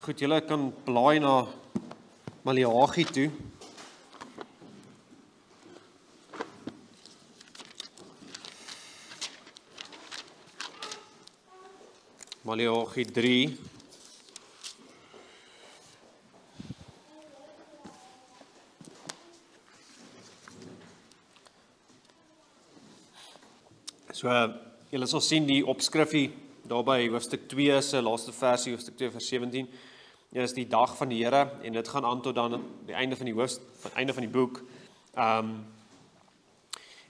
Goed, julle kan blaai na Maleagi toe. Maleagi 3. So, julle sal sien die opskrifie daarby hoofstuk 2 se laaste versie, hoofstuk 2 vers 17. Dit is die dag van die Here en dit gaan aan tot dan die einde van die einde van die boek.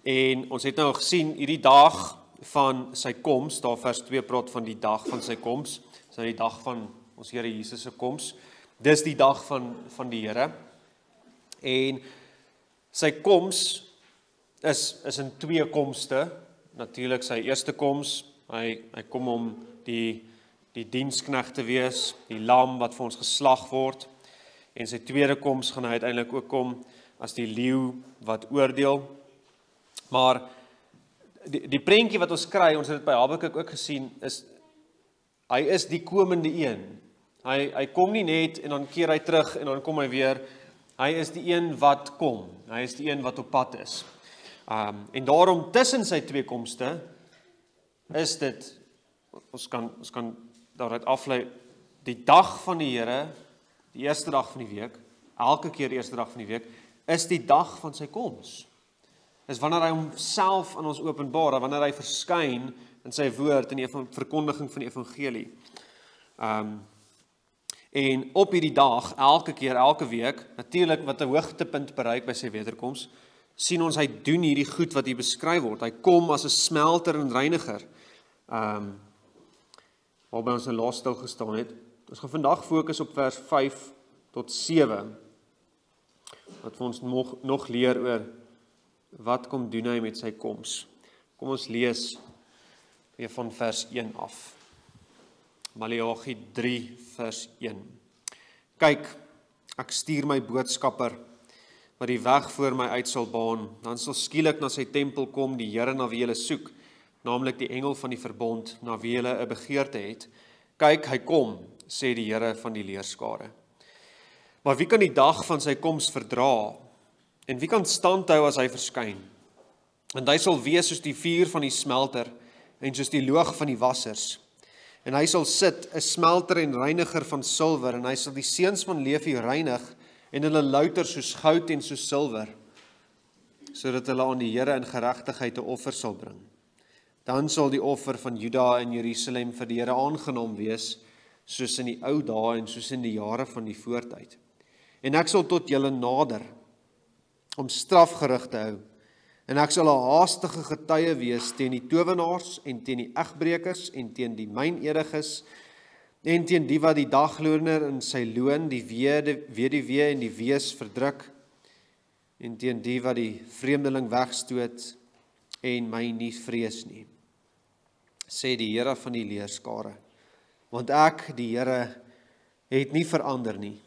En ons het nou gesien hierdie dag van sy koms, daar vers 2 praat van die dag van sy koms. Dis nou die dag van ons Here Jesus se koms. Dis die dag van die Here. En sy koms is in 2 komste. Natuurlik sy eerste koms, hy kom om die diensknegt te wees, die lam wat vir ons geslag word. En sy tweede koms gaan hy uiteindelik ook kom as die leeu wat oordeel. Maar die prentjie wat ons kry, ons het dit by Habakuk ook gesien, is hy is die komende een. Hy kom nie net en dan keer hy terug en dan kom hy weer. Hy is die een wat kom. Hy is die een wat op pad is. En daarom tussen sy 2 komste is dit, ons kan daaruit aflei, die dag van die Here, die eerste dag van die week, elke keer die eerste dag van die week, is die dag van sy koms. Is wanneer hy homself aan ons openbaar, wanneer hy verskyn in sy woord, in die verkondiging van die evangelie. En op hierdie dag, elke keer, elke week, natuurlik wat 'n hoogtepunt bereik by sy wederkoms, sien ons hy doen hierdie goed wat hier beskryf word. Hy kom as 'n smelter en reiniger. Waarby ons nou laas stil gestaan het. Ons gaan vandag fokus op vers 5 tot 7. Wat vir ons nog leer oor wat kom doen hy met sy koms. Kom ons lees weer van vers 1 af. Maleagi 3 vers 1. Kyk, ek stuur my boodskapper wat die weg voor my uit sal baan, dan sal skielik na sy tempel kom die Here na wie julle soek, naamlik die engel van die verbond, na wie julle 'n begeerte het. Kyk, hy kom, sê die Here van die leerskare. Maar wie kan die dag van sy koms verdra? En wie kan standhou as hy verskyn? Want hy sal wees soos die vuur van die smelter, en soos die loog van die wassers. En hy sal sit, 'n smelter en reiniger van silwer, en hy sal die seuns van Levi reinig, en hulle louter soos goud en soos silwer, sodat hulle aan die Here in geregtigheid 'n offer sal bring. Dan sal die offer van Juda en Jerusalem vir die Here aangenaam wees, soos in die ou dae en soos in die jare van die voortyd. En ek sal tot julle nader, om strafgerig te hou, en ek sal 'n haastige getuie wees teen die towenaars en teen die egbrekers en teen die mynediges, en teen die wat die dagloner in sy loon, die weduwee en die wees verdruk, en teen die wat die vreemdeling wegstoot, en my nie vrees nie, sê die Here van die leerskare. Want ek, die Here, het nie verander nie,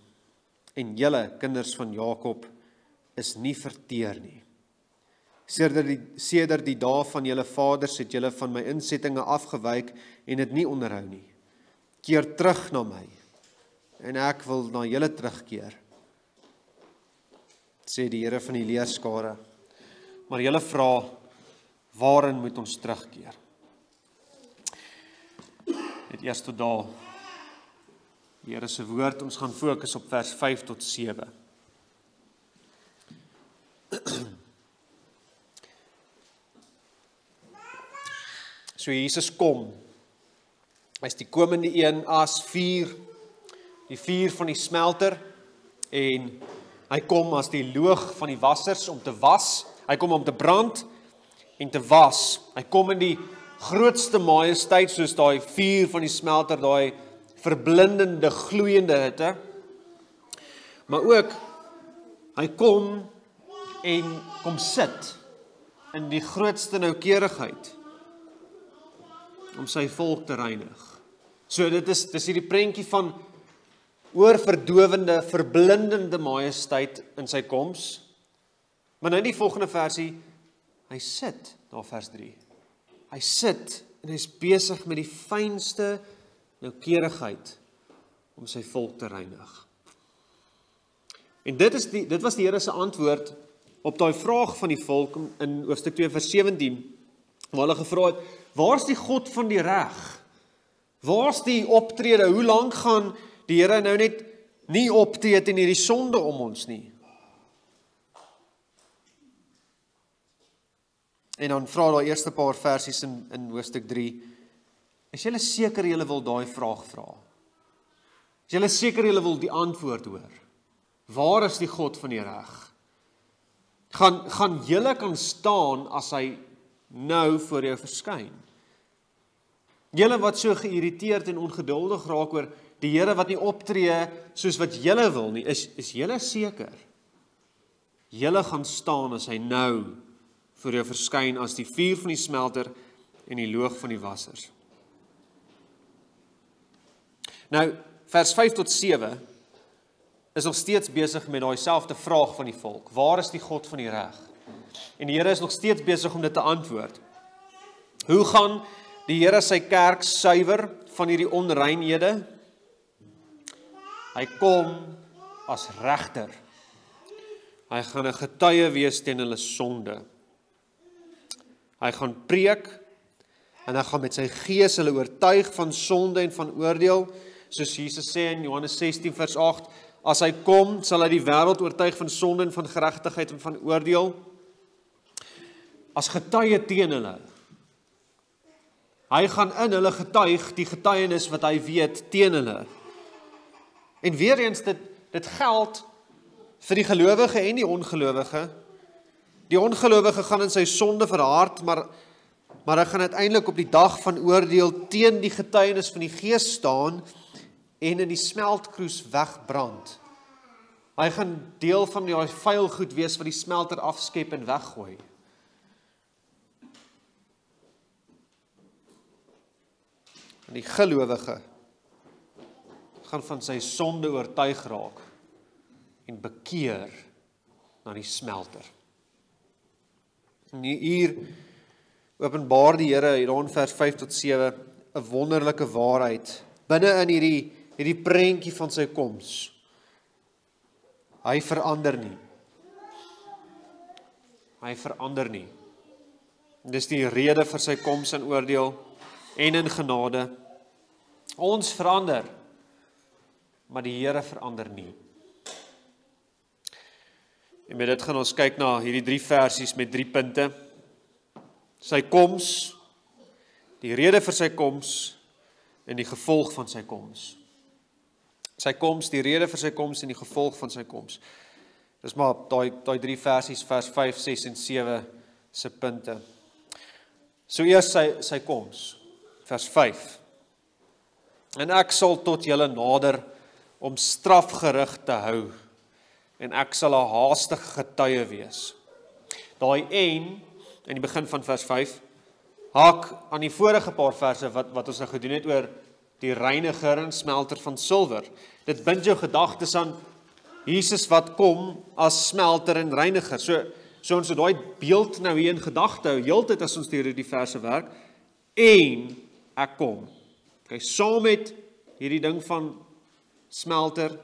en julle, kinders van Jakob, is nie verteer nie. Sedert die dae van julle vaders het julle van my insettinge afgewyk en dit nie onderhou nie. Keer terug na my, en ek wil na julle terugkeer, sê die Here van die leerskare. Maar julle vra, waarin moet ons terugkeer? Net eers tot daar, die Here se woord, ons gaan fokus op vers 5 tot 7. So Jesus kom, hy is die komende een as vuur, die vuur van die smelter, en hy kom as die loog van die wassers om te was, hy kom om te brand en te was, hy kom in die grootste majesteit soos daai vuur van die smelter, daai verblindende, gloeiende hitte, maar ook, hy kom en kom sit in die grootste noukeurigheid, om sy volk te reinig. So dit is hierdie prentjie van oorverdowende, verblindende majesteit in sy koms. Maar nou in die volgende versie, hy sit, daar vers 3. Hy sit en hy is besig met die fynste noukeurigheid om sy volk te reinig. En dit was die Here se antwoord op daai vraag van die volk in hoofstuk 2 vers 17, waar hulle gevra het, waar is die God van die reg? Waar is die optrede? Hoe lank gaan die Here nou net nie optree teen hierdie sonde om ons nie? En dan vra daai eerste paar versies in hoofstuk 3, is julle seker julle wil daai vraag vra? Is julle seker julle wil die antwoord hoor? Waar is die God van die reg? Gaan julle kan staan as hy nou voor jou verskyn? Julle wat so geïrriteerd en ongeduldig raak oor die Here wat nie optree soos wat julle wil nie, is julle seker? Julle gaan staan as hy nou voor jou verskyn as die vuur van die smelter en die loog van die wassers. Nou, vers 5 tot 7 is nog steeds besig met daai selfde vraag van die volk. Waar is die God van die reg? En die Here is nog steeds besig om dit te antwoord. Hoe gaan die Here sy kerk suiwer van hierdie onreinhede? Hy kom as regter. Hy gaan 'n getuie wees teen hulle sonde. Hy gaan preek en hy gaan met sy gees hulle oortuig van sonde en van oordeel, soos Jesus sê in Johannes 16 vers 8, as hy kom, sal hy die wêreld oortuig van sonde en van geregtigheid en van oordeel, as getuie teen hulle. Hy gaan in hulle getuig die getuienis wat hy weet teen hulle. En weer eens, dit geld vir die gelowige en die ongelowige. Die ongelowige gaan in sy sonde verhard, maar hy gaan uiteindelik op die dag van oordeel teen die getuienis van die Gees staan en in die smeltkroes wegbrand. Hy gaan deel van die vuil goed wees wat die smelter afskep en weggooi. En die gelowige gaan van sy sonde oortuig raak en bekeer na die smelter. En hier openbaar die Here hier in vers 5 tot 7 'n wonderlike waarheid binne in hierdie prentjie van sy koms. Hy verander nie. Hy verander nie. Dis die rede vir sy koms en oordeel en in genade. Ons verander, maar die Here verander nie. En met dit gaan ons kyk na hierdie 3 versies met 3 punte. Sy koms, die rede vir sy koms en die gevolg van sy koms. Sy koms, die rede vir sy koms en die gevolg van sy koms. Dis maar daai 3 versies, vers 5, 6 en 7 se punte. So eers sy koms, vers 5. En ek sal tot julle nader om strafgerig te hou, en ek sal 'n haastige getuie wees. Daai en in die begin van vers 5, haak aan die vorige paar verse wat ons nou gedoen het oor die reiniger en smelter van silwer. Dit bind jou gedagtes aan Jesus wat kom as smelter en reiniger. So ons het daai beeld nou hier in gedagte hou, heeltyd as ons deur die verse werk, en ek kom. Okay, saam met hierdie ding van smelter,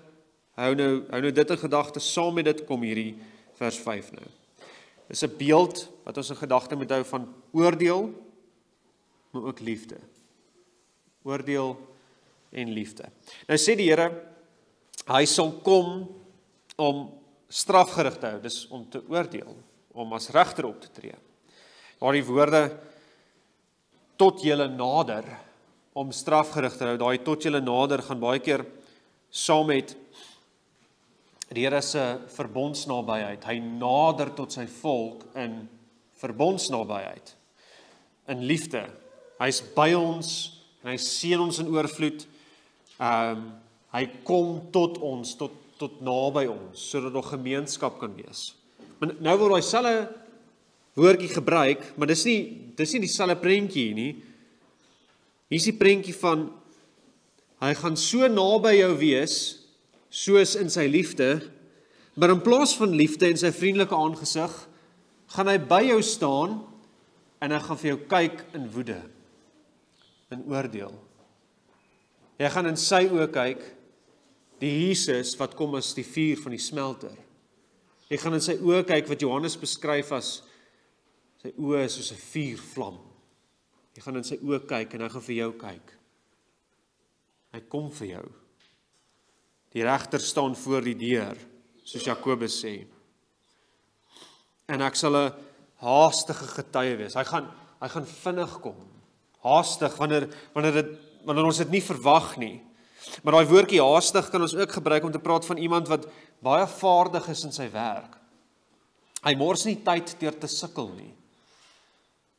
hou nou dit in gedagte, saam met dit kom hierdie vers 5 nou. Dis 'n beeld wat ons in gedagte moet hou van oordeel, maar ook liefde. Oordeel en liefde. Nou sê die Here, hy sal kom om strafgerig te hou, dis om te oordeel, om as regter op te tree. Daardie woorde, tot julle nader, om strafgerig te hou, daai tot julle nader gaan baie keer saam met die Here se verbondsnabyheid. Hy nader tot sy volk in verbondsnabyheid, in liefde. Hy's by ons en hy seën ons in oorvloed. Hy kom tot ons, tot naby ons, sodat daar gemeenskap kan wees. Maar nou word daai selfe woordjie gebruik, maar dis nie dieselfde prentjie nie. Hier is die prentjie van hy gaan so naby jou wees, soos in sy liefde, maar in plaas van liefde en sy vriendelike aangesig, gaan hy by jou staan en hy gaan vir jou kyk in woede, in oordeel. Jy gaan in sy oë kyk die Jesus wat kom as die vuur van die smelter. Jy gaan in sy oë kyk wat Johannes beskryf as sy oë is soos 'n vuurvlam. Jy gaan in sy oë kyk en hy gaan vir jou kyk. Hy kom vir jou. Die regter staan voor die deur, soos Jakobus sê. En ek sal 'n haastige getuie wees. Hy gaan vinnig kom. Haastig wanneer ons dit nie verwag nie. Maar daai woordjie haastig kan ons ook gebruik om te praat van iemand wat baie vaardig is in sy werk. Hy mors nie tyd deur te sukkel nie.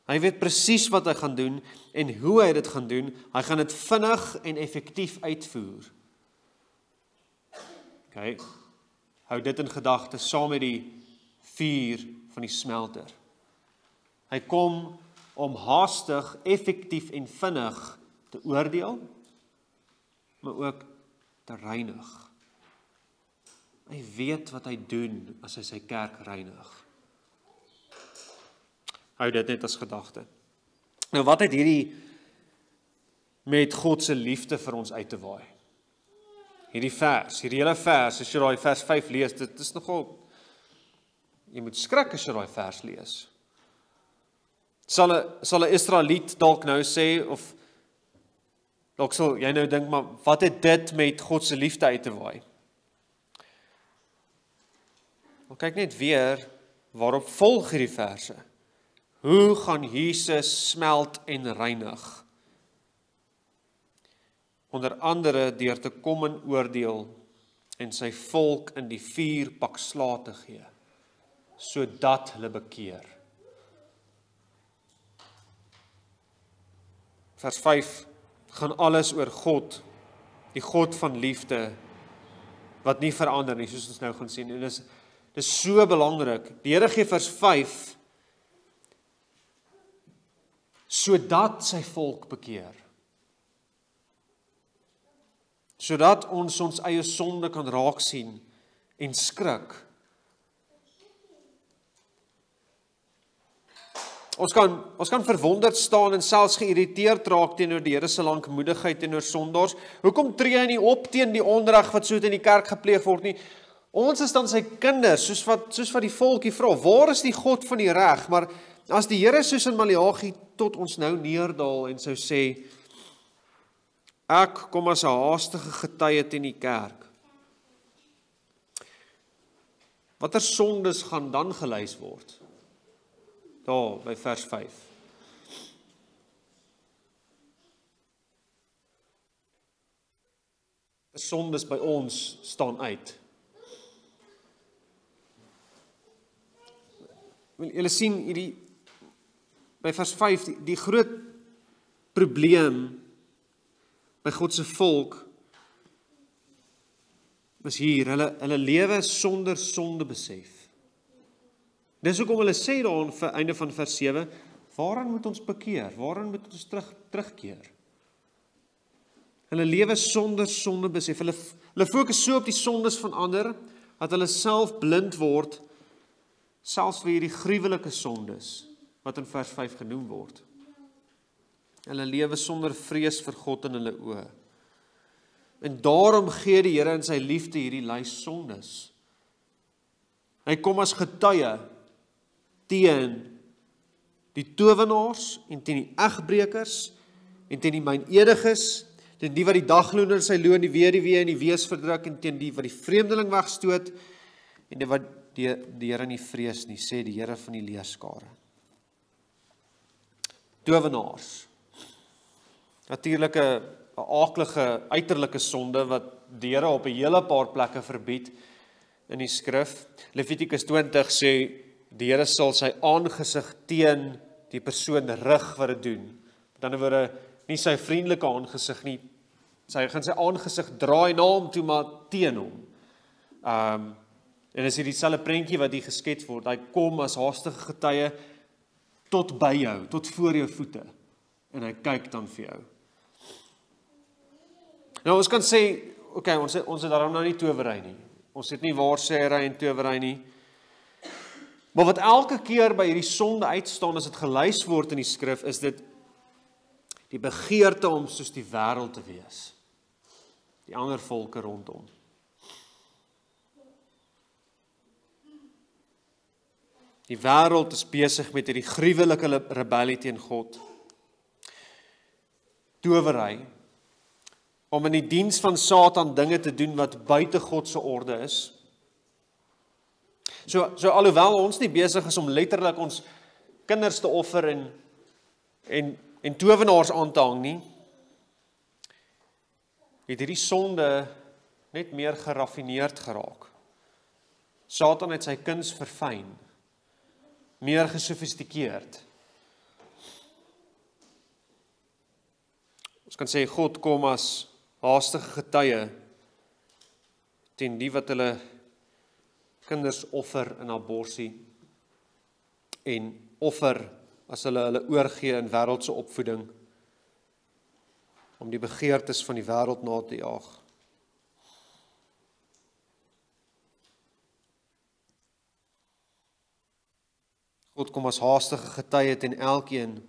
Hy weet presies wat hy gaan doen en hoe hy dit gaan doen. Hy gaan dit vinnig en effektief uitvoer. Okay. Hou dit in gedagte saam met die vuur van die smelter. Hy kom om haastig, effektief en vinnig te oordeel, maar ook te reinig. Hy weet wat hy doen as hy sy kerk reinig. Hou dit net as gedagte. Nou wat het hierdie met God se liefde vir ons uit te waai? Hierdie hele vers, as jy daai vers 5 lees, dit is nogal, jy moet skrik as jy daai vers lees. Sal 'n Israeliet dalk nou sê, of dalk sal jy nou dink, maar wat het dit met God se liefde uit te waai? Maar kyk net weer, waarop volg hierdie verse? Hoe gaan Jesus smelt en reinig? Onder andere deur te kom en oordeel en sy volk in die vuurpak slaag te gee, sodat hulle bekeer. Vers 5 gaan alles oor God, die God van liefde, wat nie verander nie, soos ons nou gaan sien. En dis so belangrik. Die Here gee vers 5, sodat sy volk bekeer. Sodat ons eie sonde kan raak sien en skrik. Ons kan verwonderd staan en selfs geïrriteerd raak teenoor die Here se lankmoedigheid teenoor sondaars. Hoekom tree hy nie op teen die onreg wat so in die kerk gepleeg word nie? Ons is dan sy kinders, soos wat die volkie vra, waar is die God van die reg? Maar as die Here soos in Maleagi tot ons nou neerdaal en sou sê, ek kom as 'n haastige getuie teen die kerk. Watter sondes gaan dan gelys word? Daar by vers 5. Die sondes by ons staan uit. Julle sien hierdie by vers 5 die groot probleem by God se volk was hier, hulle lewe sonder sonde besef. Dis hoekom hulle sê daar aan die einde van vers 7, waaraan moet ons bekeer? Waaraan moet ons terugkeer? Hulle lewe sonder sonde besef. Hulle fokus so op die sondes van ander, dat hulle self blind word, selfs vir hierdie gruwelike sondes, wat in vers 5 genoem word. Hulle lewe sonder vrees vir God in hulle oë. En daarom gee die Here in sy liefde hierdie lys sondes. Hy kom as getuie teen die towenaars en teen die egbrekers en teen die mynediges, teen die wat die dagloner sy loon, die weduwee en die wees verdruk en teen die wat die vreemdeling wegstoot en die wat die Here nie vrees nie, sê die Here van die leerskare. Towenaars. Natuurlik 'n aaklige uiterlike sonde wat die Here op 'n hele paar plekke verbied in die skrif. Levitikus 20 sê die Here sal sy aangesig teen die persoon rig wat dit doen. Met ander woorde, nie sy vriendelike aangesig nie. Hy gaan sy aangesig draai na hom toe, maar teen hom. En is hier dieselfde prentjie wat hier geskets word. Hy kom as haastige getuie tot by jou, tot voor jou voete. En hy kyk dan vir jou. Nou ons kan sê, okay, ons het daarom nou nie towery nie. Ons het nie waarsêery en towery nie. Maar wat elke keer by hierdie sonde uitstaan as dit gelys word in die skrif, is dit die begeerte om soos die wêreld te wees. Die ander volke rondom. Die wêreld is besig met hierdie gruwelike rebellie teen God. Towery, om in die diens van Satan dinge te doen wat buite God se orde is. So alhoewel ons nie besig is om letterlik ons kinders te offer en towenaars aan te hang nie, het hierdie sonde net meer geraffineerd geraak. Satan het sy kuns verfyn, meer gesofistikeerd. Ons kan sê God kom as haastige getuie teen die wat hulle kinders offer in aborsie en offer as hulle oorgee in wêreldse opvoeding om die begeertes van die wêreld na te jaag. God kom as haastige getuie teen elkeen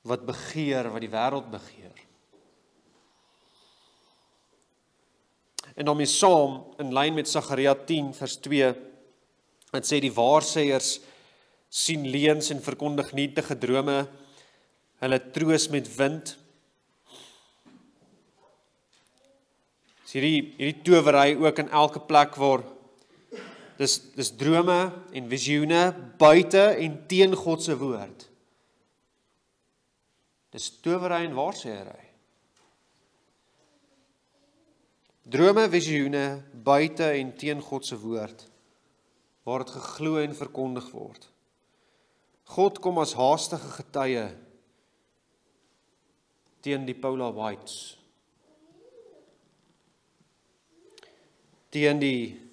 wat begeer, wat die wêreld begeer. En daarmee saam, in lyn met Sagaria 10 vers 2, het sê die waarsêers sien leuns en verkondig nietige drome, hulle troos met wind. Is hierdie towery ook in elke plek waar dis drome en visioene buite en teen God se woord. Dis towery en waarsêery. Drome, visioene buite en teen God se woord, waar dit geglo en verkondig word. God kom as haastige getuie teen die Paula Whites, teen die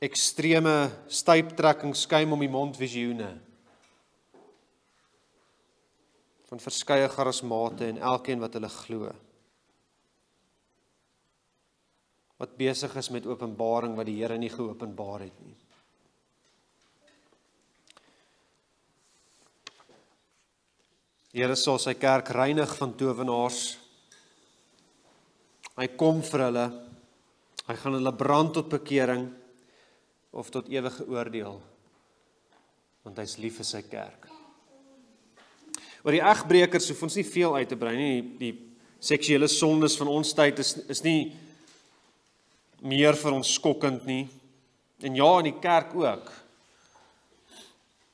ekstreme stuiptrekking skuim om die mond visioene van verskeie charismate en elkeen wat hulle glo, wat besig is met openbaring wat die Here nie geopenbaar het nie. Die Here sal sy kerk reinig van towenaars. Hy kom vir hulle. Hy gaan hulle brand tot bekering of tot ewige oordeel, want hy is lief vir sy kerk. Oor die egbrekers hoef ons nie veel uit te brei nie. Die seksuele sondes van ons tyd is nie meer vir ons skokkend nie. En ja, in die kerk ook.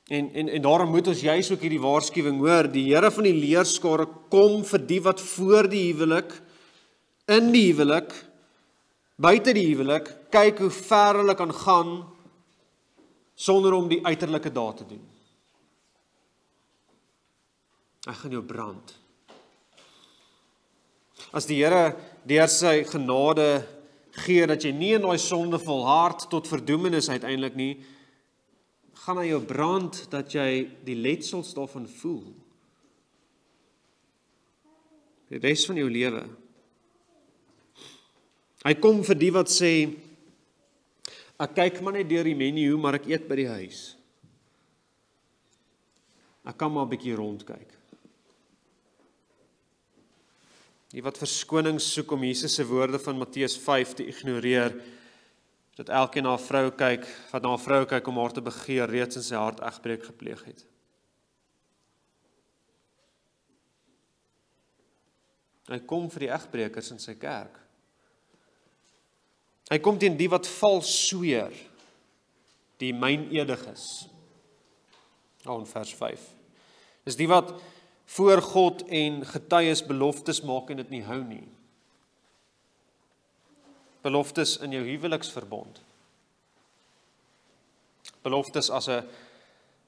En daarom moet ons juis ook hierdie waarskuwing hoor. Die Here van die leerskare kom vir die wat voor die huwelik, in die huwelik, buite die huwelik, kyk hoe ver hulle kan gaan sonder om die uiterlike daad te doen. Ek gaan jou brand. As die Here deur sy genade gee dat jy nie in daai sonde volhard tot verdoemenis uiteindelik nie, gaan hy jou brand dat jy die letsels daarvan voel. Die res van jou lewe. Hy kom vir die wat sê, ek kyk maar net deur die menu, maar ek eet by die huis. Ek kan maar 'n bietjie rondkyk. Die wat verskoning soek om Jesus se woorde van Matteus 5 te ignoreer, dat elkeen na 'n vrou kyk, wat na 'n vrou kyk om haar te begeer, reeds in sy hart egbreek gepleeg het. Hy kom vir die egbrekers in sy kerk. Hy kom teen die wat vals sweer, die mynediges. In vers 5. Dis die wat voor God en getuies beloftes maak en dit nie hou nie. Beloftes in jou huweliksverbond. Beloftes as 'n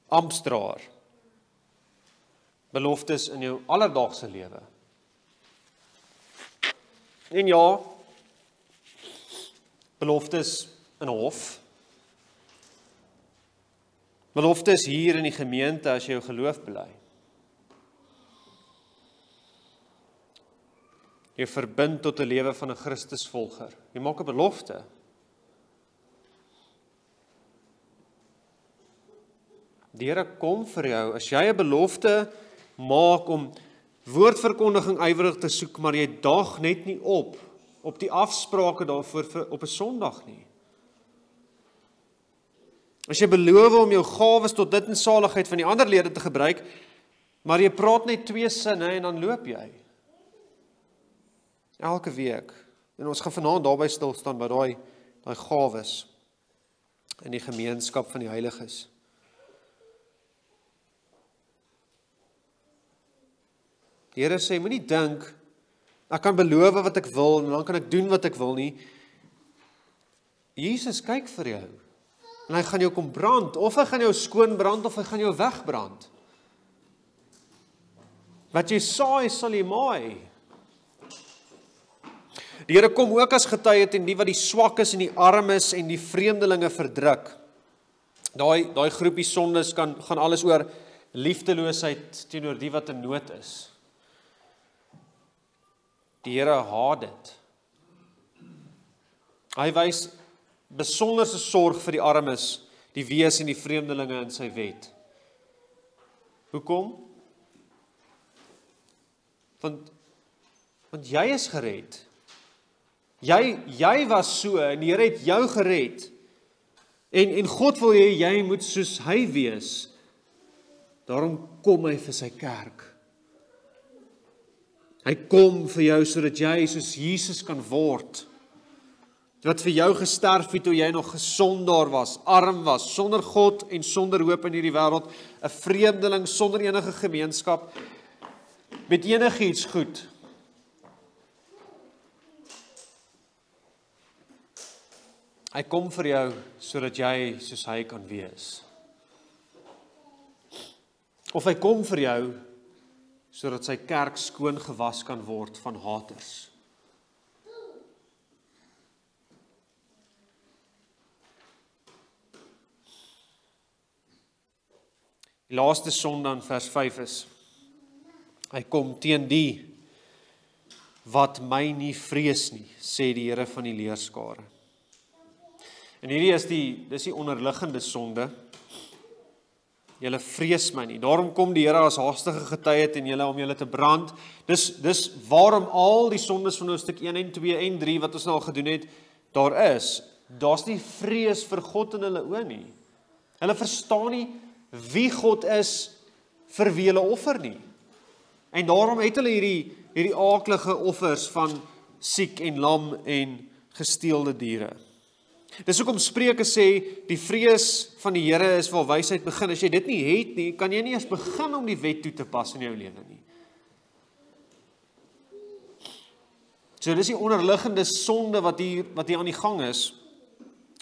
amptdraer. Beloftes in jou alledaagse lewe. En ja, beloftes in 'n hof. Beloftes hier in die gemeente as jy jou geloof bely. Jy verbind tot 'n lewe van 'n Christusvolger. Jy maak 'n belofte. Die Here kom vir jou as jy 'n belofte maak om woordverkondiging ywerig te soek, maar jy daag net nie op die afsprake daarvoor op 'n Sondag nie. As jy beloof om jou gawes tot dit en saligheid van die ander lede te gebruik, maar jy praat net 2 sinne en dan loop jy. Elke week. En ons gaan vanaand daarby stil staan by daai gawes in die gemeenskap van die heiliges. Die Here sê, moenie dink, ek kan beloof wat ek wil, en dan kan ek doen wat ek wil nie. Jesus kyk vir jou, en hy gaan jou kom brand, of hy gaan jou skoon brand, of hy gaan jou wegbrand. Wat jy saai, sal jy maai. Die Here kom ook as getuie teen die wat die swak is en die armes en die vreemdelinge verdruk. Daai groepie sondes gaan alles oor liefdeloosheid teenoor die wat in nood is. Die Here haat dit. Hy wys besonderse sorg vir die armes, die wees en die vreemdelinge in sy wet. Hoekom? Want jy is gered. Jy was so, en die Here het jou gered. En God wil jy moet soos hy wees. Daarom kom hy vir sy kerk. Hy kom vir jou sodat jy soos Jesus kan word. Wat vir jou gesterf het toe jy nog gesondaar was, arm was, sonder God en sonder hoop in hierdie wêreld, 'n vreemdeling sonder enige gemeenskap met enigiets goed. Hy kom vir jou sodat jy soos hy kan wees. Of hy kom vir jou sodat sy kerk skoon gewas kan word van haters. Die laaste sonde in vers 5 is, hy kom teen die wat my nie vrees nie, sê die Here van die leerskare. En hierdie is die onderliggende sonde. Julle vrees my nie. Daarom kom die Here as haastige getuie teen julle om julle te brand. Dis waarom al die sondes van hoofstuk 1 en 2 en 3 wat ons nou al gedoen het, daar is. Daar's nie vrees vir God in hulle oë nie. Hulle verstaan nie wie God is vir wie hulle offer nie. En daarom het hulle hierdie aaklige offers van siek en lam en gesteelde diere. Dis hoekom Spreuke sê, die vrees van die Here is waar wysheid begin. As jy dit nie het nie, kan jy nie eens begin om die wet toe te pas in jou lewe nie. So dis die onderliggende sonde wat hier aan die gang is.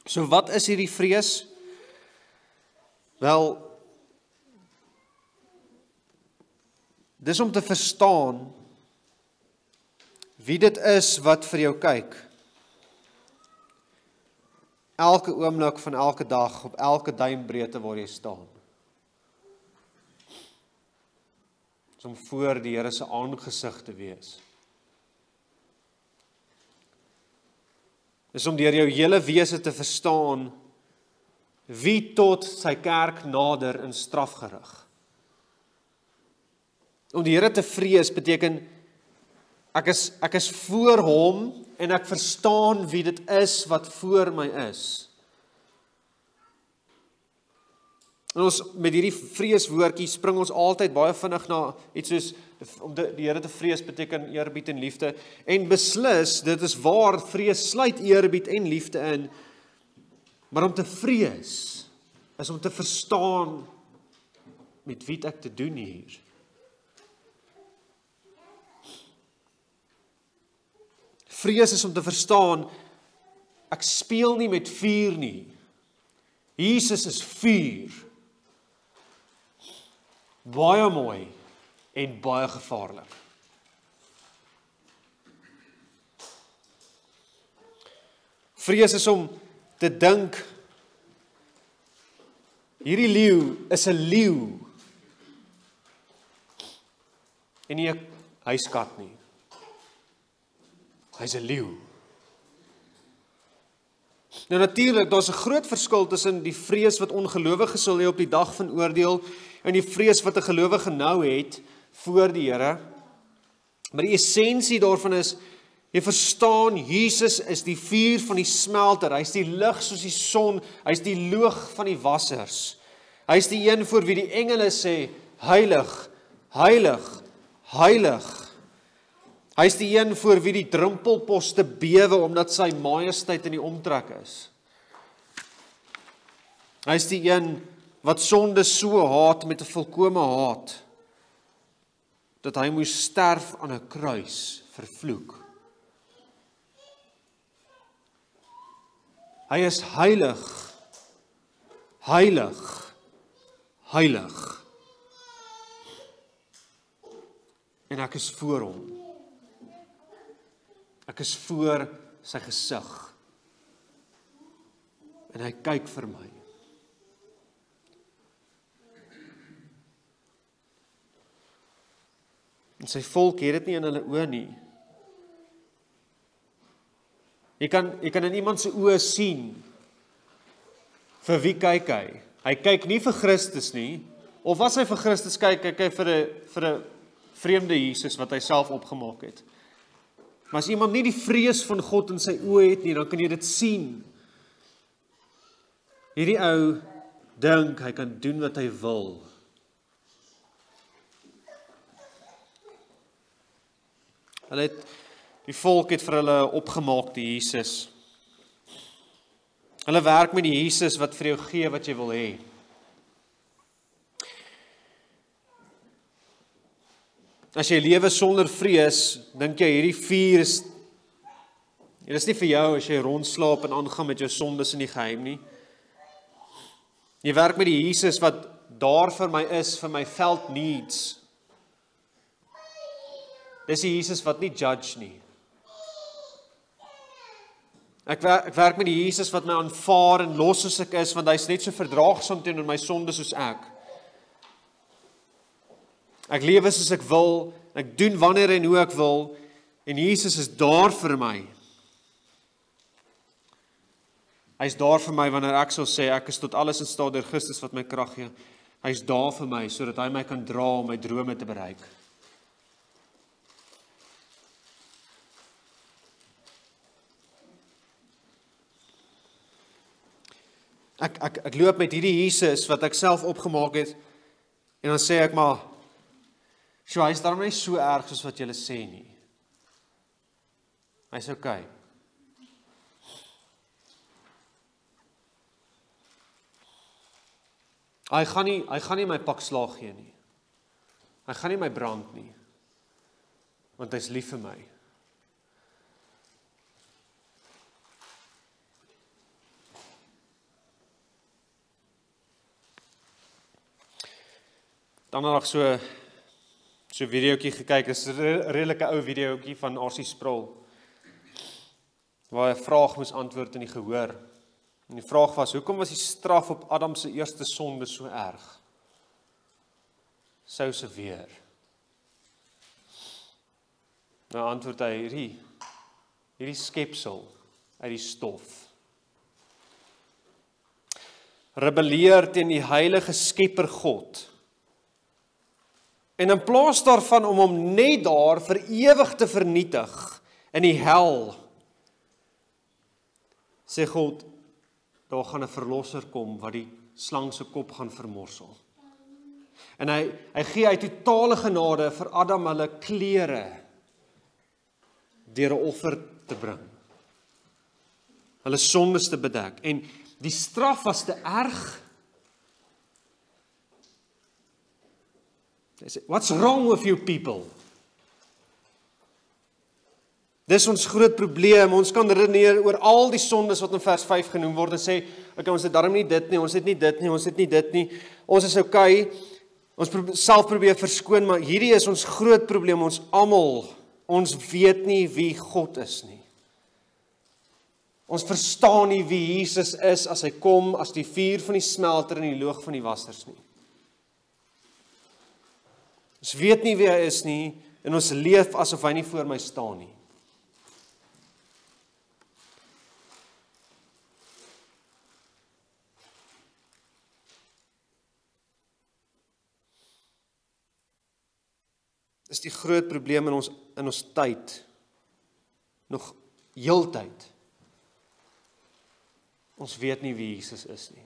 So wat is hierdie vrees? Wel, dis om te verstaan wie dit is wat vir jou kyk. Elke oomblik van elke dag, op elke duimbreedte waar jy staan. Dis om voor die Here se aangesig te wees. Dis om deur jou hele wese te verstaan wie tot sy kerk nader in strafgerig. Om die Here te vrees beteken ek is voor hom en ek verstaan wie dit is wat voor my is. En ons met hierdie vreeswoordjie spring ons altyd baie vinnig na iets soos om die Here te vrees beteken eerbied en liefde. En beslis, dit is waar, vrees sluit eerbied en liefde in. Maar om te vrees is om te verstaan met wie ek te doen hier. Vrees is om te verstaan, ek speel nie met vuur nie. Jesus is vuur. Baie mooi en baie gevaarlik. Vrees is om te dink, hierdie leeu is 'n leeu. En nie 'n huiskat nie. Hy's 'n leeu. Nou natuurlik, daar's 'n groot verskil tussen die vrees wat ongelowiges sal hê op die dag van oordeel en die vrees wat 'n gelowige nou het voor die Here. Maar die essensie daarvan is, Jy verstaan, Jesus is die vuur van die smelter, hy is die lig soos die son, hy is die loog van die wassers. Hy is die een voor wie die engele sê, heilig, heilig, heilig. Hy is die een voor wie die drempelposte bewe, omdat sy majesteit in die omtrek is. Hy is die een wat sonde so haat met 'n volkome haat, dat hy moes sterf aan 'n kruis, vervloek. Hy is heilig, heilig, heilig. En ek is voor hom. Ek is voor sy gesig. En hy kyk vir my. En sy volk het dit nie in hulle oë nie. Jy kan in iemand se oë sien, vir wie kyk hy? Hy kyk nie vir Christus nie, of as hy vir Christus kyk, kyk hy vir 'n vreemde Jesus wat hy self opgemaak het. Maar as iemand nie die vrees van God in sy oë het nie, dan kan jy dit sien. Hierdie ou dink hy kan doen wat hy wil. Die volk het vir hulle opgemaakte Jesus. Hulle werk met die Jesus wat vir jou gee wat jy wil hê. As jy lewe sonder vrees, dink jy hierdie vuur is nie vir jou as jy rondslaap en aangaan met jou sondes in die geheim nie. Jy werk met die Jesus wat daar vir my is, vir my felt needs. Dis die Jesus wat nie judge nie. Ek werk met die Jesus wat my aanvaar en los soos ek is, want hy is net so verdraagsaam teenoor my sonde soos ek. Ek lewe soos ek wil, ek doen wanneer en hoe ek wil, en Jesus is daar vir my. Hy is daar vir my wanneer ek sal sê, ek is tot alles in staat deur Christus wat my krag gee. Hy is daar vir my, sodat hy my kan dra om my drome te bereik. Ek loop met hierdie Jesus wat ek self opgemaak het, en dan sê ek maar, hy is daarom nie so erg soos wat julle sê nie. Hy is okay. Hy gaan nie my pak slaag gee nie. Hy gaan nie my brand nie. Want hy is lief vir my. Dan het ek so videoetjie gekyk, is 'n redelike ou videoetjie van R.C. Sproul, waar hy 'n vraag moes antwoord in die gehoor. En die vraag was, hoekom was die straf op Adam se eerste sonde so erg? So seveer. Nou antwoord hy, hierdie skepsel uit die stof rebelleer teen die heilige skepper God. En in plaas daarvan om hom net daar vir ewig te vernietig in die hel, sê God, daar gaan 'n verlosser kom wat die slang se kop gaan vermorsel. En hy gee uit totale genade vir Adam hulle klere deur 'n offer te bring. Hulle sondes te bedek. En die straf was te erg. What's wrong with you people? Dis ons groot probleem. Ons kan redeneer oor al die sondes wat in vers 5 genoem word en sê, okay, ons het daarom nie dit nie, ons het nie dit nie, ons het nie dit nie. Ons is okay. Ons self probeer verskoon, maar hierdie is ons groot probleem. Ons almal, ons weet nie wie God is nie. Ons verstaan nie wie Jesus is as hy kom as die vuur van die smelter en die loog van die wassers nie. Ons weet nie wie hy is nie en ons leef asof hy nie voor my staan nie. Dis die groot probleem in ons tyd. nog heeltyd. Ons weet nie wie Jesus is nie.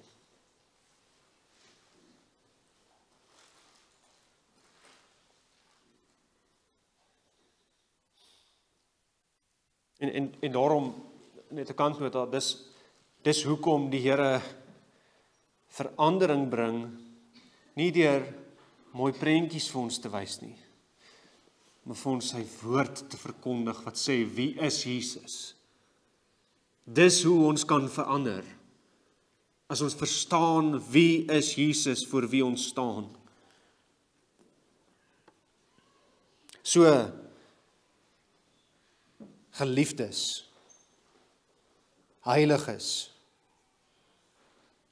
En daarom, net 'n kantnota, dis hoekom die Here verandering bring, nie deur mooi prentjies vir ons te wys nie, maar vir ons sy woord te verkondig wat sê, wie is Jesus? Dis hoe ons kan verander. As ons verstaan wie is Jesus voor wie ons staan. So, geliefdes, heiliges,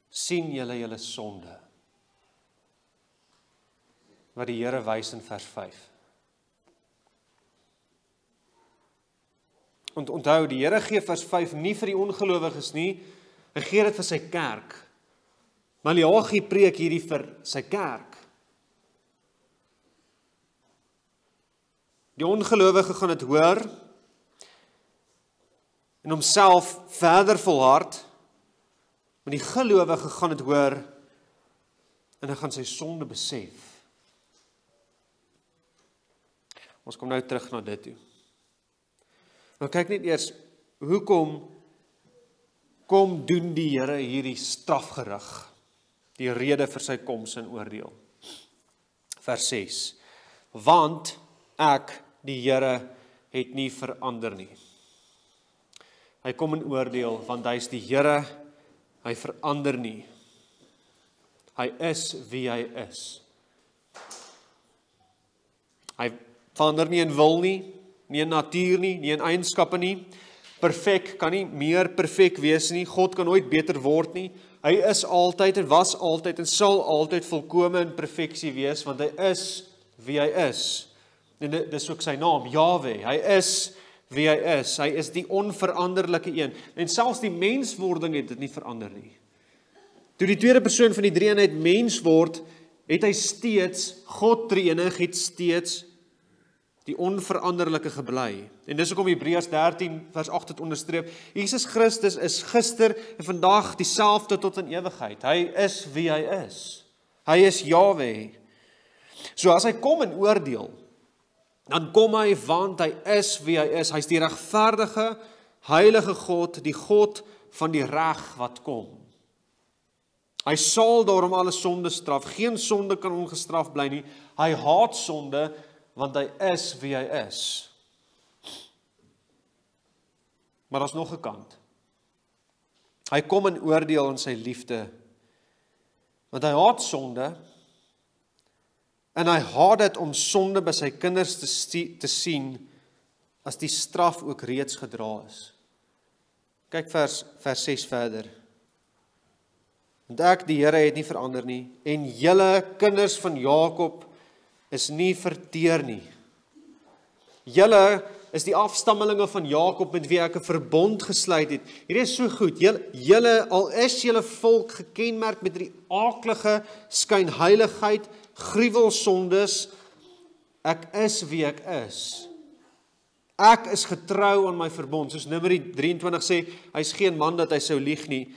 sien julle sonde, wat die Here wys in vers 5. Onthou, die Here gee vers 5 nie vir die ongelowiges nie, hy gee dit vir sy kerk. Maleagi preek hierdie vir sy kerk. Die ongelowige gaan dit hoor, en homself verder volhard, maar die gelowige gaan dit hoor, en hy gaan sy sonde besef. Ons kom nou terug na dit toe. Maar kyk net eers, hoekom kom doen die Here hierdie strafgerig, die rede vir sy koms en oordeel? Vers 6, want ek, die Here, het nie verander nie. Hy kom in oordeel, want hy is die Here, hy verander nie. Hy is wie hy is. Hy verander nie in wil nie, nie in natuur nie, nie in eienskappe nie. Perfek kan nie meer perfek wees nie. God kan nooit beter word nie. Hy is altyd en was altyd en sal altyd volkome in perfeksie wees, want hy is wie hy is. En dit is ook sy naam, Jahwe. Hy is wie hy is. Hy is die onveranderlike een. En selfs die menswording het dit nie verander nie. Toe die tweede persoon van die drie-eenheid mens word, het hy steeds, God drie-enig het steeds die onveranderlike gebly. En dis hoekom Hebreërs 13 vers 8 het onderstreep, Jesus Christus is gister en vandag dieselfde tot in ewigheid. Hy is wie hy is. Hy is Jahwe. So as hy kom en oordeel, dan kom hy want hy is wie hy is. Hy is die regverdige, heilige God, die God van die reg wat kom. Hy sal daarom alle sonde straf. Geen sonde kan ongestraf bly nie. Hy haat sonde, want hy is wie hy is. Maar daar's nog 'n kant. Hy kom in oordeel in sy liefde, want hy haat sonde, en hy haat dit om sonde by sy kinders te sien, as die straf ook reeds gedra is. Kyk vers 6 verder. Want ek, die Here, het nie verander nie, en julle kinders van Jakob is nie verteer nie. Julle is die afstammelinge van Jakob met wie ek 'n verbond gesluit het. Hierdie is so goed. Julle, al is julle volk gekenmerk met die aaklige skynheiligheid, gruwelsondes, ek is wie ek is. Ek is getrou aan my verbond, soos Numeri 23 sê, hy is geen man dat hy sou lieg nie.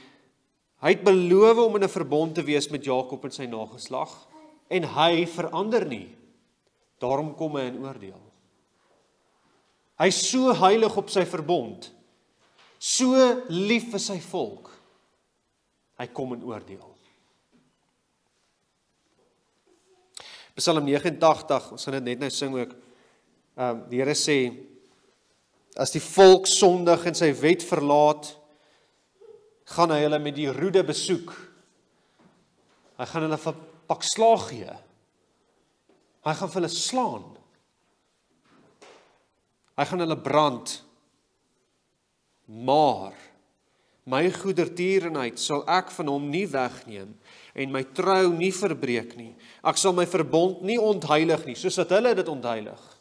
Hy het beloof om in 'n verbond te wees met Jakob en sy nageslag, en hy verander nie. Daarom kom hy in oordeel. Hy is so heilig op sy verbond, so lief vir sy volk. Hy kom in oordeel. Psalm 89, ons gaan dit net nou sing ook. Die Here sê, as die volk sondig en sy wet verlaat, gaan hy hulle met die roede besoek. Hy gaan hulle 'n pak slaag gee. Hy gaan vir hulle slaan. Hy gaan hulle brand. Maar my goedertierenheid sal ek van hom nie wegneem en my trou nie verbreek nie. Ek sal my verbond nie ontheilig nie, soos dat hulle dit ontheilig.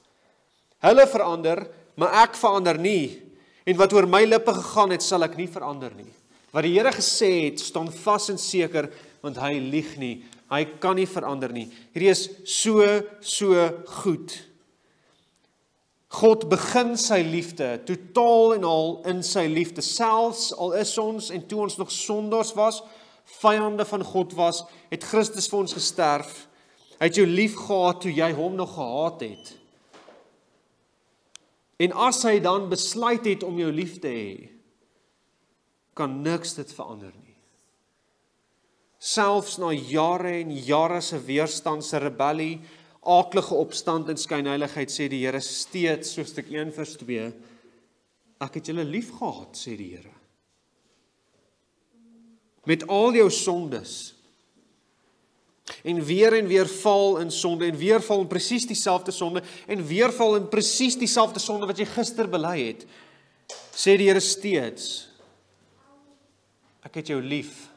Hulle verander, maar ek verander nie. En wat oor my lippe gegaan het, sal ek nie verander nie. Wat die Here gesê het, staan vas en seker, want hy lieg nie. Hy kan nie verander nie. Hierdie is so goed. God begin sy liefde, totaal en al in sy liefde, selfs al is ons en toe ons nog sondaars was, vyande van God was, het Christus vir ons gesterf. Hy het jou lief gehad toe jy hom nog gehaat het. En as hy dan besluit het om jou lief te hê, kan niks dit verander nie. Selfs na jare en jare se weerstand, se rebellie, aaklige opstand en skynheiligheid, sê die Here steeds, so stuk 1 vers 2, ek het julle lief gehad, sê die Here. Met al jou sondes, en weer val in sonde, en weer val in presies dieselfde sonde, en weer val in presies dieselfde sonde wat jy gister bely het, sê die Here steeds, ek het jou lief.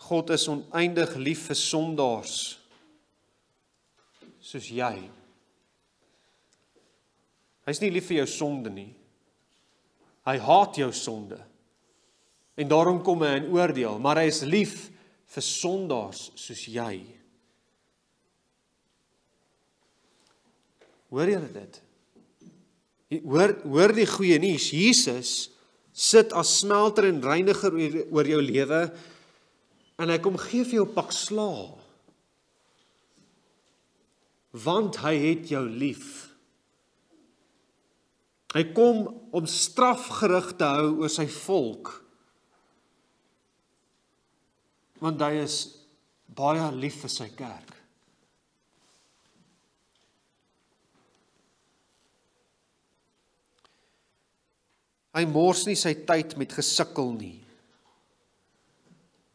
God is oneindig lief vir sondaars, soos jy. Hy is nie lief vir jou sonde nie. Hy haat jou sonde. En daarom kom hy in oordeel, maar hy is lief vir sondaars soos jy. Hoor julle dit? Hoor die goeie nuus, Jesus sit as smelter en reiniger oor jou lewe, en hy kom gee vir jou pak slaag, want hy het jou lief. Hy kom om strafgerig te hou oor sy volk, want hy is baie lief vir sy kerk. Hy mors nie sy tyd met gesukkel nie.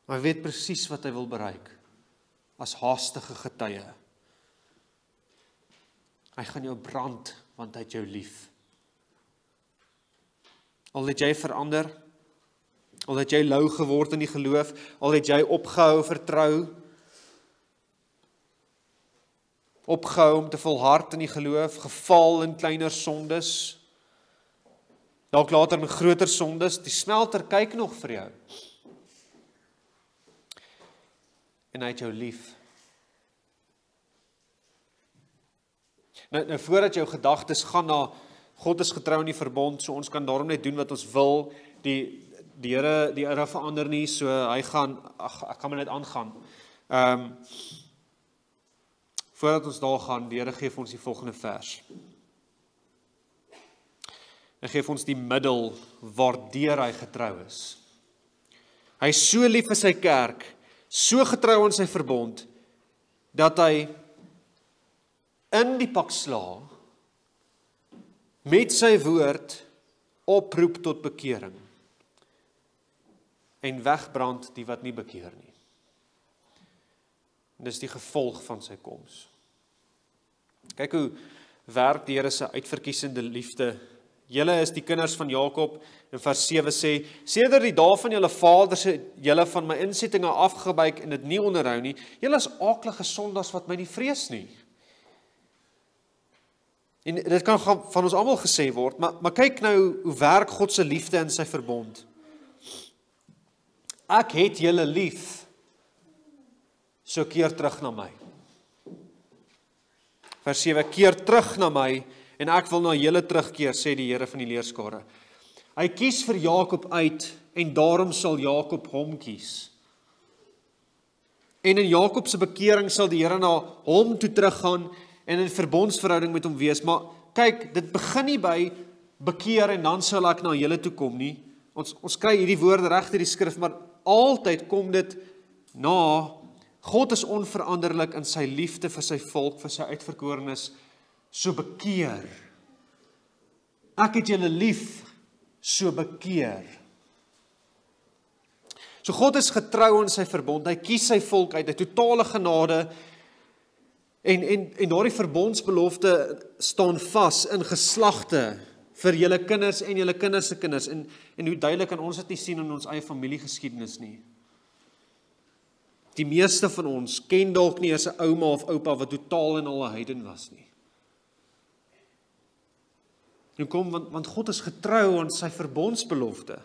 Maar hy weet presies wat hy wil bereik, as haastige getuie. Hy gaan jou brand, want hy het jou lief. Al het jy verander, al het jy lou geword in die geloof, al het jy opgehou vertrou, opgehou om te volhard in die geloof, geval in kleiner sondes, dalk later in groter sondes, die smelter kyk nog vir jou. En hy het jou lief. Nou voordat jou gedagtes gaan na God is getrou in die verbond, so ons kan daarom net doen wat ons wil, die Here verander nie, so hy gaan, ek kan maar net aangaan. Voordat ons daar gaan, die Here gee vir ons die volgende vers. Hy gee vir ons die middel waardeur hy getrou is. Hy is so lief vir sy kerk, so getrou aan sy verbond, dat hy in die pak sla, met sy woord, oproep tot bekering, en wegbrand die wat nie bekeer nie. En dis die gevolg van sy koms. Kyk hoe werk die Here se uitverkiesende liefde. Julle is die kinders van Jakob, en vers 7 sê, sedert die dae van julle vaders het julle van my insettinge afgewyk en dit nie onderhou nie. Julle is aaklige sondaars wat my nie vrees nie. En dit kan van ons almal gesê word, maar kyk nou hoe werk God se liefde in sy verbond. Ek het julle lief, so keer terug na my. Vers 7, keer terug na my, en ek wil na julle terugkeer, sê die Here van die leerskare. Hy kies vir Jakob uit, en daarom sal Jakob hom kies. En in Jakob se bekering sal die Here na hom toe teruggaan, en in verbondsverhouding met hom wees. Maar kyk, dit begin nie by bekeer, en dan sal ek na julle toe kom nie. Ons kry hierdie woorde reg uit die skrif, maar altyd kom dit na, God is onveranderlik in sy liefde vir sy volk, vir sy uitverkorenes, so bekeer. Ek het julle lief, so bekeer. So God is getrou in sy verbond, hy kies sy volk uit, 'n totale genade, en daardie verbondsbelofte staan vas in geslagte vir julle kinders en julle kinders se kinders, en hoe duidelik kan ons dit nie sien in ons eie familiegeskiedenis nie. Die meeste van ons ken dalk nie eens 'n ouma of oupa wat totaal en al 'n heiden was nie. Hoekom? Want God is getrou aan sy verbondsbelofte.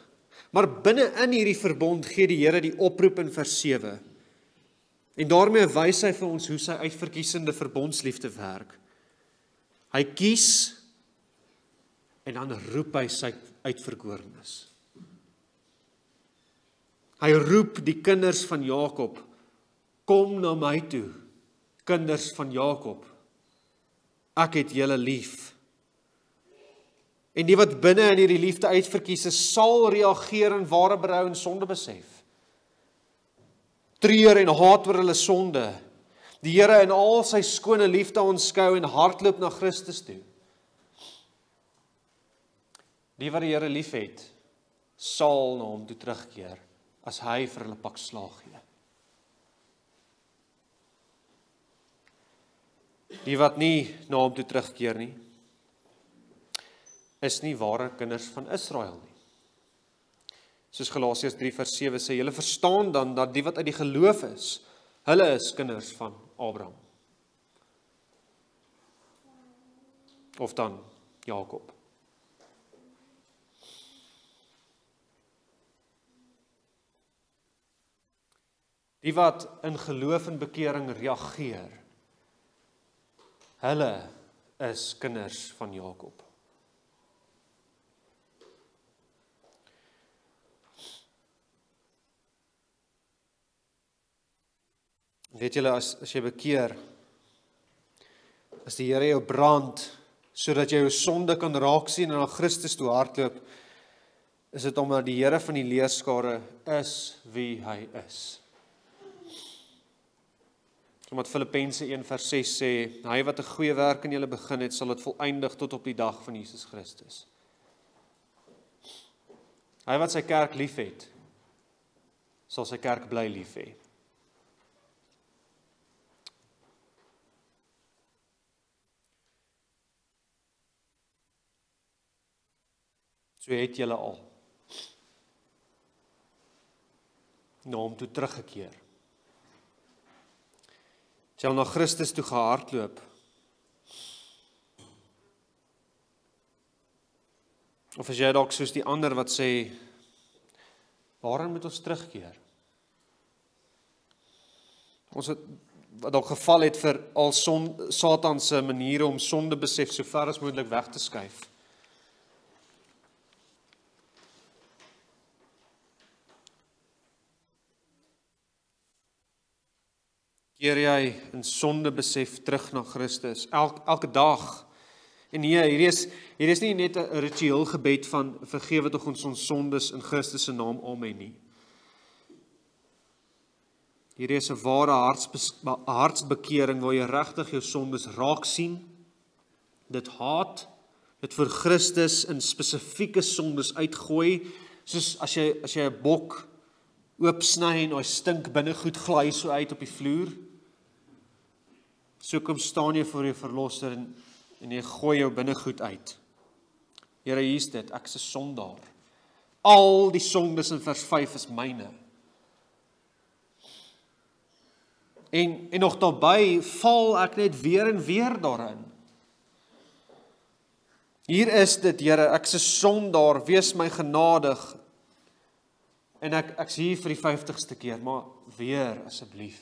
Maar binne in hierdie verbond gee die Here die oproep in vers 7. En daarmee wys hy vir ons hoe sy uitverkiesende verbondsliefde werk. Hy kies en dan roep hy sy uitverkorenes. Hy roep die kinders van Jakob, kom na my toe, kinders van Jakob. Ek het julle lief. En die wat binne in hierdie liefde uitverkies is, sal reageer in ware berou en sondebesef. Treur en haat oor hulle sonde. Die Here in al sy skone liefde aanskou en hardloop na Christus toe. Die wat die Here liefhet, sal na hom toe terugkeer, as hy vir hulle pak slaag gee. Die wat nie na hom toe terugkeer nie, is nie ware kinders van Israel nie. Soos Galasiërs 3 vers 7 sê, julle verstaan dan dat die wat uit die geloof is, hulle is kinders van Abraham. Of dan Jakob. Die wat in geloof en bekering reageer, hulle is kinders van Jakob. Weet julle, as jy bekeer, as die Here jou brand, sodat jy jou sonde kan raak sien en na Christus toe hardloop, is dit omdat die Here van die leerskare is wie hy is. Omdat Filippense 1 vers 6 sê, hy wat 'n goeie werk in julle begin het, sal dit volëindig tot op die dag van Jesus Christus. Hy wat sy kerk lief het, sal sy kerk bly lief hê. So het julle al na hom toe teruggekeer. Jy al na Christus toe gehardloop. Of is jy dalk soos die ander wat sê, waaraan moet ons terugkeer? Ons het wat dalk geval het vir al Satan se maniere om sonde besef so ver as moontlik weg te skuif. Keer jy in sonde besef terug na Christus, elke dag. En nee, hier is nie net 'n ritueel gebed van vergewe tog ons sondes in Christus se naam, amen nie. Hier is 'n ware hartsbekering waar jy regtig jou sondes raak sien, dit haat, dit vir Christus in spesifieke sondes uitgooi, soos as jy 'n bok oopsny en daai stink binnegoed glai so uit op die vloer. So kom staan jy voor jou verlosser en jy gooi jou binnegoed uit. Here, hier is dit, ek is 'n sondaar. Al die sondes in vers 5 is myne. En nog daarbey val ek net weer en weer daarin. Hier is dit, Here, ek is 'n sondaar, wees my genadig. En ek's hier vir die 50ste keer, maar weer asseblief.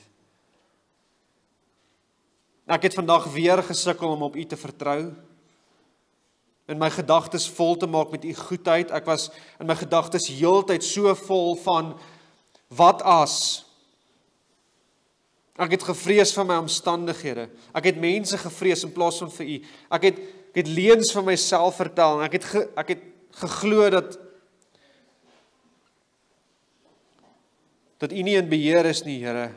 Ek het vandag weer gesukkel om op U te vertrou. In my gedagtes vol te maak met U goedheid. Ek was in my gedagtes heeltyd so vol van wat as. Ek het gevrees van my omstandighede. Ek het mense gevrees in plaas van vir U. Ek het leuns van myself vertel en ek het geglo dat U nie in beheer is nie, Here.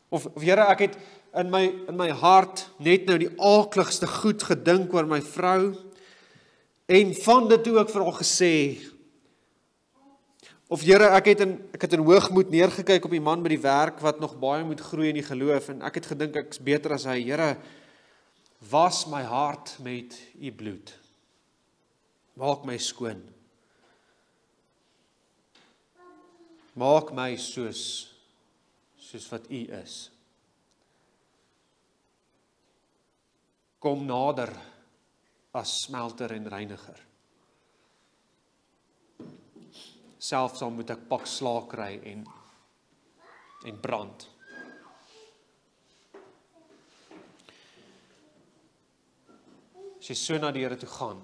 Of Here, ek het in my hart net nou die aakligste goed gedink oor my vrou en van dit toe ook vir haar gesê. Of Here, ek het in hoogmoed neergekyk op die man by die werk wat nog baie moet groei in die geloof en ek het gedink ek is beter as hy. Here, was my hart met U bloed. Maak my skoon. Maak my soos wat U is. Kom nader as smelter en reiniger. Selfs al moet ek pak slaag kry en en brand. As jy so na die Here toe gaan,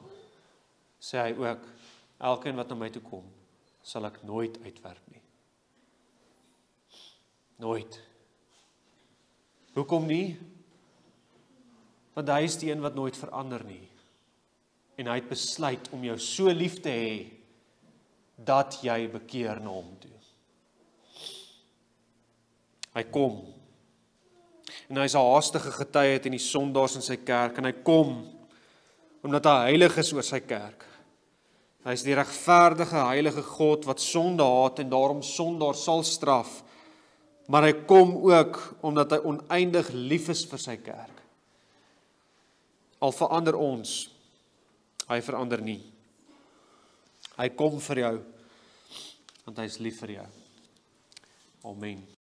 sê hy ook, elkeen wat na my toe kom, sal ek nooit uitwerp nie. Nooit. Hoekom nie? Want hy is die een wat nooit verander nie. En hy het besluit om jou so lief te hê, dat jy bekeer na hom toe. Hy kom. En hy is 'n haastige getuie teen die sondaars in sy kerk, en hy kom, omdat hy heilig is oor sy kerk. Hy is die regverdige, heilige God wat sonde haat en daarom sondaars sal straf. Maar hy kom ook omdat hy oneindig lief is vir sy kerk. Al verander ons, hy verander nie. Hy kom vir jou, want hy is lief vir jou. Amen.